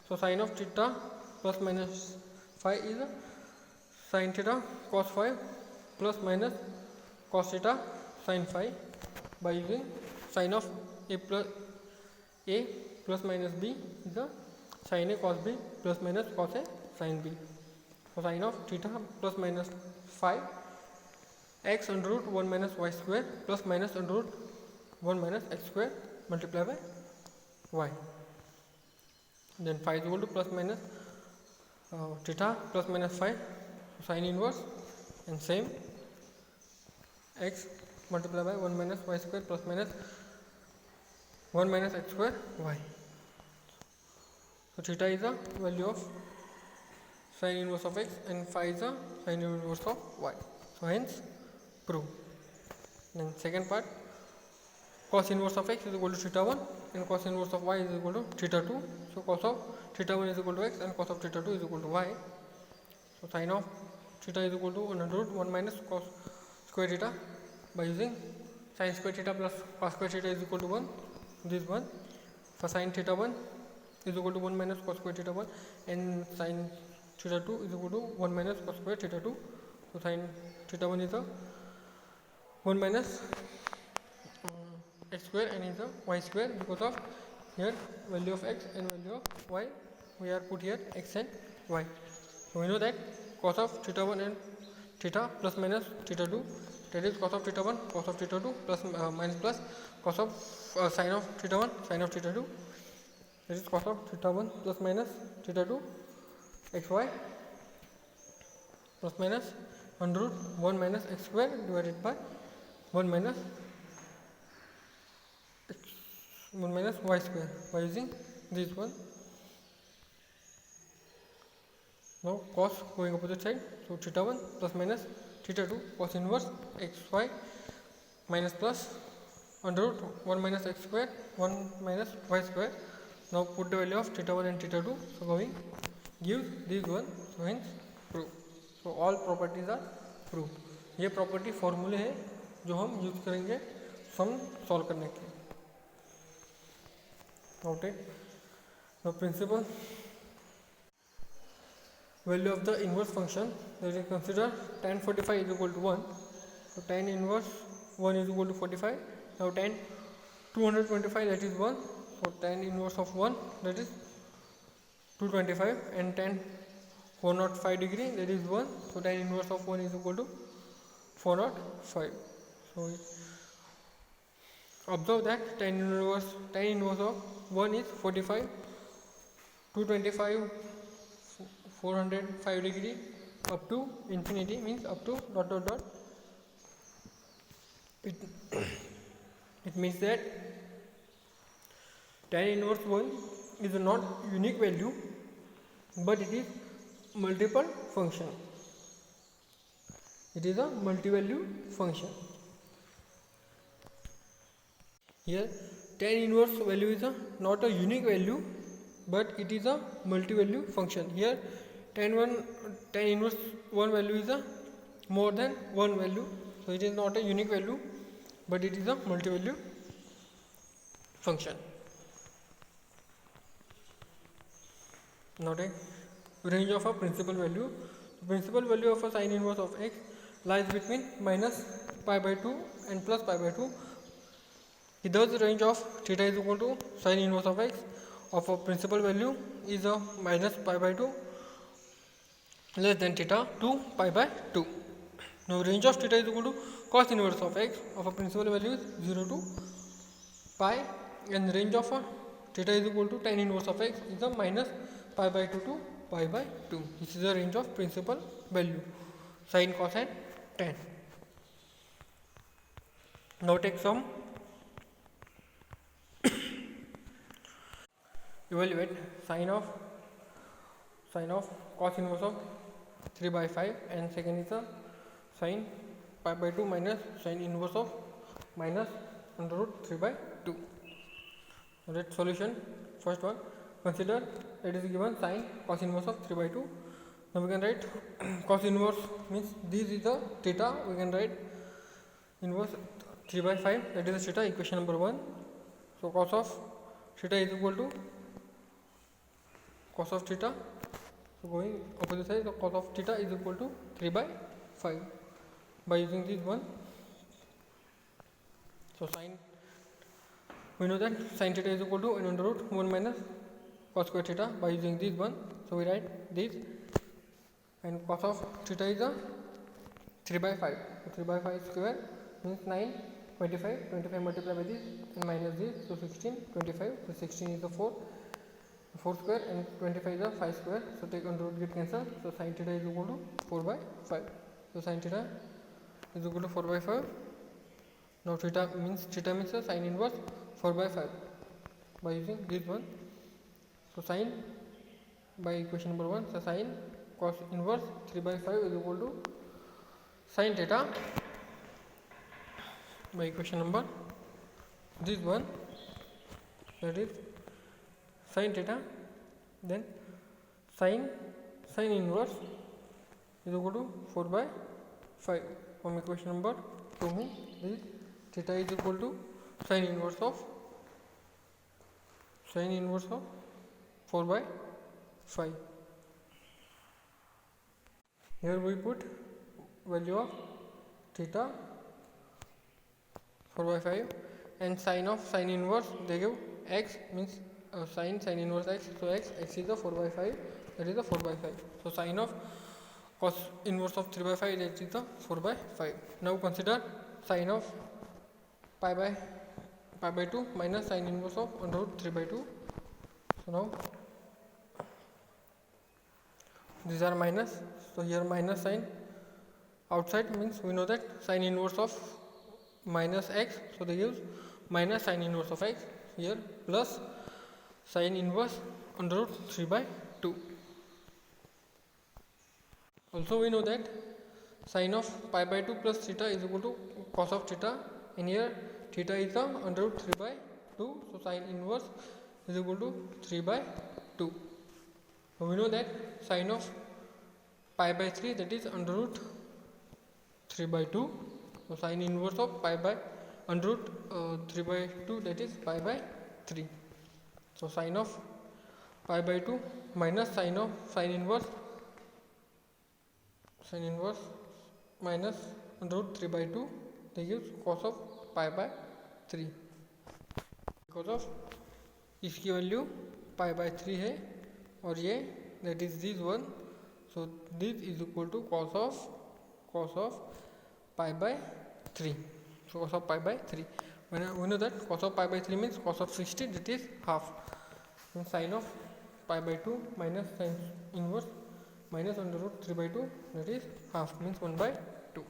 So sin of theta plus minus phi is sin theta cos phi plus minus cos theta sin phi by using sin of a plus minus b is a sin a cos b plus minus cos a sin b. So sin of theta plus minus phi x under root 1 minus y square plus minus under root 1 minus x square multiplied by y. Then phi is equal to plus minus theta plus minus phi, sin inverse, and same x multiplied by 1 minus y square plus minus 1 minus x square y. So theta is the value of sin inverse of x and phi is the sin inverse of y. So hence prove. Then second part, cos inverse of x is equal to theta 1 and cos inverse of y is equal to theta 2. So cos of theta 1 is equal to x and cos of theta 2 is equal to y. So sin of theta is equal to 1 under root 1 minus cos square theta by using sin square theta plus cos square theta is equal to 1, this one. For sin theta 1 is equal to 1 minus cos square theta 1, and sin theta 2 is equal to 1 minus cos square theta 2. So sin theta 1 is a 1 minus x square and is a y square, because of here value of x and value of y we are put here x and y. So we know that cos of theta 1 and theta plus minus theta 2, that is cos of theta 1 cos of theta 2 plus minus plus cos of sin of theta 1 sin of theta 2, that is cos of theta 1 plus minus theta 2 xy plus minus under root 1 minus x square divided by 1 minus y square by using this one. Now cos going opposite side, so theta 1 plus minus theta 2 cos inverse xy minus plus under root 1 minus x square 1 minus y square. Now put the value of theta 1 and theta 2, so going gives this one, so hence proof. So all properties are proved. ये property फॉर्मूले है जो हम use करेंगे sum solve करने के लिए. Okay, the principal value of the inverse function, that is consider tan 45 is equal to 1. So tan inverse 1 is equal to 45. Now tan 225, that is 1. So tan inverse of 1, that is 225, and tan 405 degree, that is 1. So tan inverse of 1 is equal to 405. So observe that tan inverse of 1 is 45, 225, 405 degree up to infinity, means up to dot dot dot. It means that tan inverse 1 is not unique value, but it is multiple function. It is a multi-value function. Here tan inverse value is not a unique value, but it is a multi-value function. Here tan inverse 1 value is a more than one value, so it is not a unique value, but it is a multi-value function. Now take range of a principal value. The principal value of a sin inverse of x lies between minus pi by 2 and plus pi by 2. Thus the range of theta is equal to sin inverse of x of a principal value is a minus pi by 2 less than theta 2 pi by 2. Now range of theta is equal to cos inverse of x of a principal value is 0 to pi, and range of theta is equal to tan inverse of x is a minus pi by 2 to pi by 2. This is the range of principal value, sin, cos and tan. Now take some. Evaluate sin of cos inverse of 3 by 5, and second is a sin pi by 2 minus sin inverse of minus under root 3 by 2. So that solution, first one, consider that is given sin cos inverse of 3 by 2. Now we can write cos inverse means this is the theta, we can write inverse 3 by 5, that is the theta, equation number 1. So cos of theta is equal to cos of theta, so going opposite side, so cos of theta is equal to 3 by 5 by using this one. So sin, we know that sin theta is equal to n under root 1 minus cos square theta by using this one. So we write this, and cos of theta is a 3 by 5. So 3 by 5 square means 9, 25, 25 multiplied by this and minus this, so 16, 25, so 16 is the 4 square, and 25 is the 5 square, so take under root, get cancel, so sin theta is equal to 4 by 5. So sin theta is equal to 4 by 5. Now theta means a sin inverse 4 by 5 by using this one. So sin by equation number 1, so sin cos inverse 3 by 5 is equal to sin theta by equation number this one, that is sin theta, then sin inverse is equal to 4 by 5 from equation number 2 means this theta is equal to sin inverse of 4 by 5. Here we put value of theta 4 by 5 and sine of sine inverse they give x means sine inverse x, so x is the 4 by 5, that is the 4 by 5. So sine of cos inverse of 3 by 5, that is the 4 by 5. Now consider sine of pi by 2 minus sine inverse of under root 3 by 2. So now these are minus, so here minus sign outside means we know that sine inverse of minus x, so they use minus sine inverse of x, here plus sine inverse under root 3 by 2. Also we know that sine of pi by 2 plus theta is equal to cos of theta, and here theta is the under root 3 by 2, so sine inverse is equal to 3 by 2. So we know that sine of pi by 3, that is under root 3 by 2, so sine inverse of pi by under root 3 by 2, that is pi by 3. So sine of pi by 2 minus sine of sine inverse minus under root 3 by 2, they use cos of pi by 3, because of इसकी value pi by 3 है और ये that is this one, so this is equal to cos of pi by 3. So cos of pi by 3, when we know that cos of pi by 3 means cos of 60, that is half, and sine of pi by 2 minus sine inverse minus under root 3 by 2, that is half, means 1 by 2.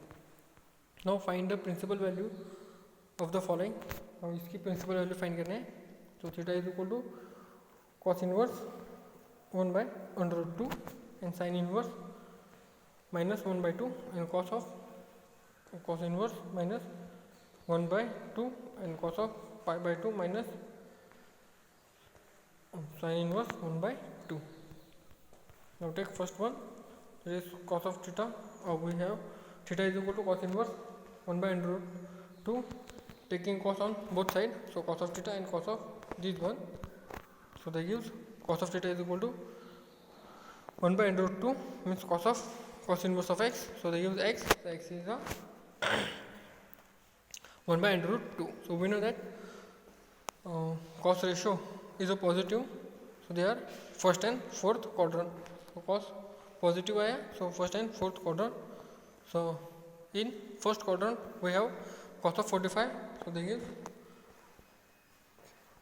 Now find the principal value of the following. now इसकी principal value find करना है, so theta is equal to cos inverse 1 by under root 2 and sin inverse minus 1 by 2 and cos inverse minus 1 by 2 and cos of pi by 2 minus sin inverse 1 by 2. Now take first one, that is cos of theta. We have theta is equal to cos inverse 1 by under root 2, taking cos on both sides, so cos of theta and cos of this one, so they use cos of theta is equal to 1 by under root 2 means cos inverse of x, so they use x, so x is a 1 by under root 2. So we know that cos ratio is a positive, so they are first and fourth quadrant, so cos positive आया, so first and fourth quadrant. So in first quadrant we have cos of 45, so they give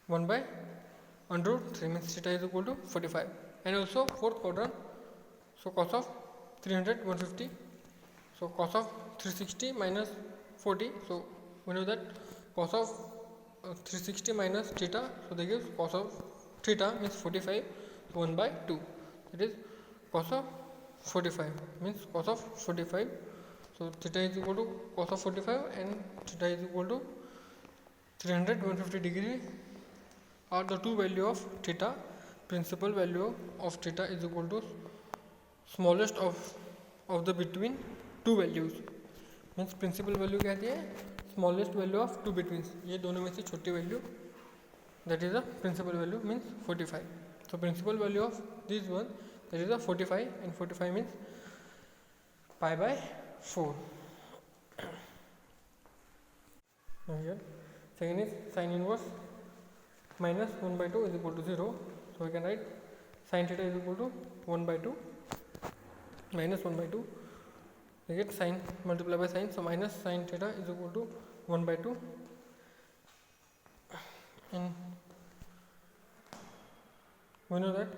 1 by under root 3 means theta is equal to 45, and also fourth quadrant, so cos of 300 150, so cos of 360 minus 40, so we know that cos of 360 minus theta, so they give cos of theta means 45, so 1 by 2, that is cos of 45 means cos of 45, so theta is equal to cos of 45 and theta is equal to 300 150 degree are the two value of theta. Principal value of theta is equal to smallest of the between two values, means principal value क्या है, smallest value of two betweens, ये दोनों में से छोटी value, that is the principal value means 45. So principal value of this one, that is the 45, and 45 means pi by 4. Now here second is sin inverse minus 1 by 2 is equal to 0, so we can write sin theta is equal to 1 by 2 minus 1 by 2, we get sin multiplied by sin, so minus sin theta is equal to 1 by 2, and we know that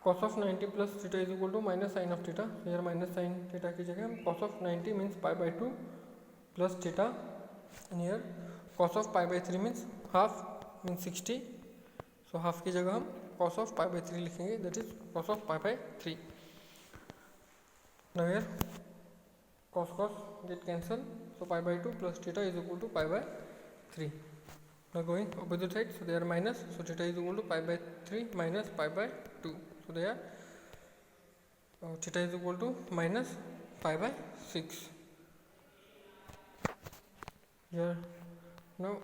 cos of 90 plus theta is equal to minus sin of theta, here minus sin theta की जगह cos of 90 means pi by 2 plus theta, and here cos of pi by 3 means half means 60, so half की जगह हम cos of pi by 3 लिखेंगे, that is cos of pi by 3. Now here cos get cancelled, so pi by 2 plus theta is equal to pi by 3. Now going opposite side, so they are minus, so theta is equal to pi by 3 minus pi by 2, so they are theta is equal to minus pi by 6. Here now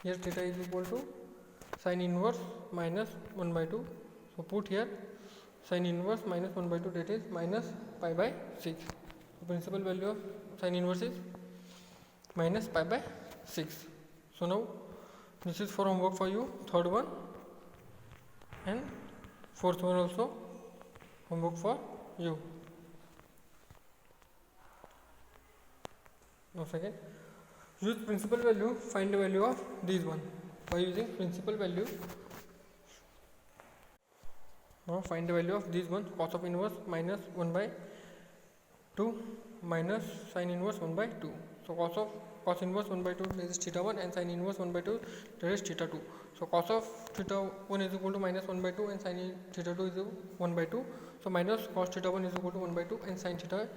here theta is equal to sin inverse minus 1 by 2. So put here sin inverse minus 1 by 2, that is minus pi by 6. The principal value of sin inverse is minus pi by 6. So now this is for homework for you, third one, and fourth one also homework for you. Now second, use principal value, find the value of these one. By using principal value, now find the value of these one, cos of inverse minus 1 by 2 minus sin inverse 1 by 2. So cos inverse 1 by 2, that is theta 1, and sin inverse 1 by 2, that is theta 2. So cos of theta 1 is equal to minus 1 by 2 and sin theta 2 is 1 by 2. So minus cos theta 1 is equal to 1 by 2 and sin theta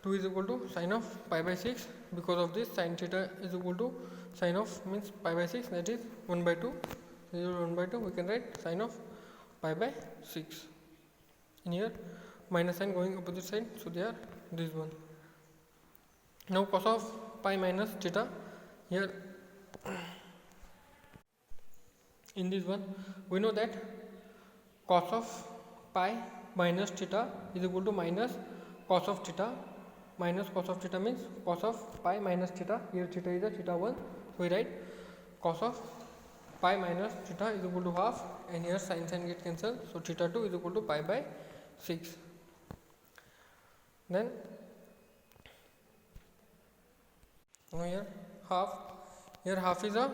2 is equal to sin of pi by 6. Because of this, sin theta is equal to sin of means pi by 6, that is 1 by 2. So 1 by 2 we can write sin of pi by 6. In here minus sign going opposite side, so they are this one. Now cos of pi minus theta, here in this one we know that cos of pi minus theta is equal to minus cos of theta. Minus cos of theta means cos of pi minus theta. Here theta is a theta 1, so we write cos of pi minus theta is equal to half, and here sin get cancelled, so theta 2 is equal to pi by 6. Then now here half is a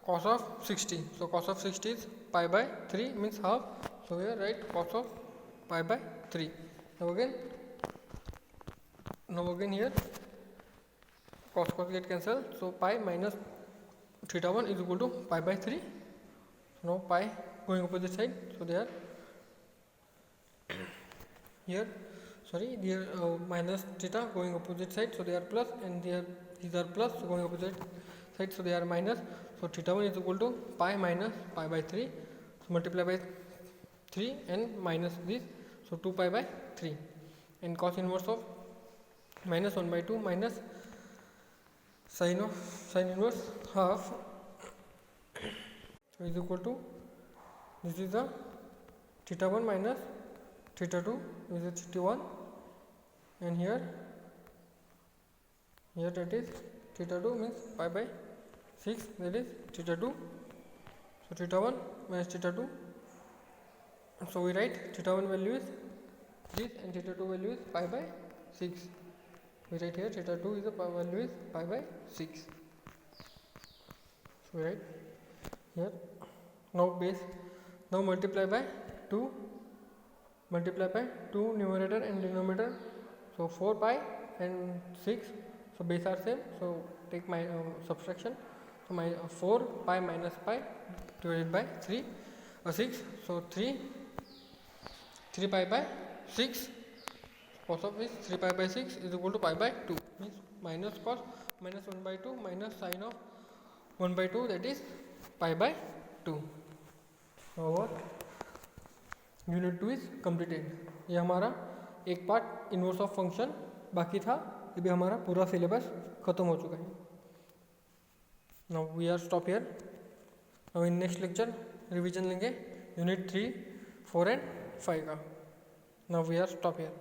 cos of 60, so cos of 60 is pi by 3 means half, so here write cos of pi by 3. Now again here cos get cancelled, so pi minus theta 1 is equal to pi by 3. Now pi going opposite side, so they are here minus theta going opposite side, so they are plus, and these are plus, so going opposite side, so they are minus. So theta 1 is equal to pi minus pi by 3, so multiply by 3 and minus this, so 2 pi by 3, and cos inverse of minus 1 by 2 minus sin inverse half is equal to, this is the theta 1 minus theta 2, is a theta 1, and here that is theta 2 means pi by 6, that is theta 2. So theta 1 minus theta 2, so we write theta 1 value is this and theta 2 value is pi by 6. We write here theta 2 is the value is pi by 6. So we write here, now multiply by 2 numerator and denominator, so 4 pi and 6, so base are same, so take my subtraction, so my 4 pi minus pi divided by 6, so 3 pi by 6, cos of this 3 pi by 6 is equal to pi by 2, means minus cos minus 1 by 2 minus sin of 1 by 2, that is pi by 2. Our unit 2 is completed. ये हमारा एक part inverse of function बाकी था, ये भी हमारा पूरा syllabus खत्म हो चुका है. Now we are stop here. Now in next lecture revision लेंगे यूनिट 3, 4 एंड 5 का. Now we are stop here.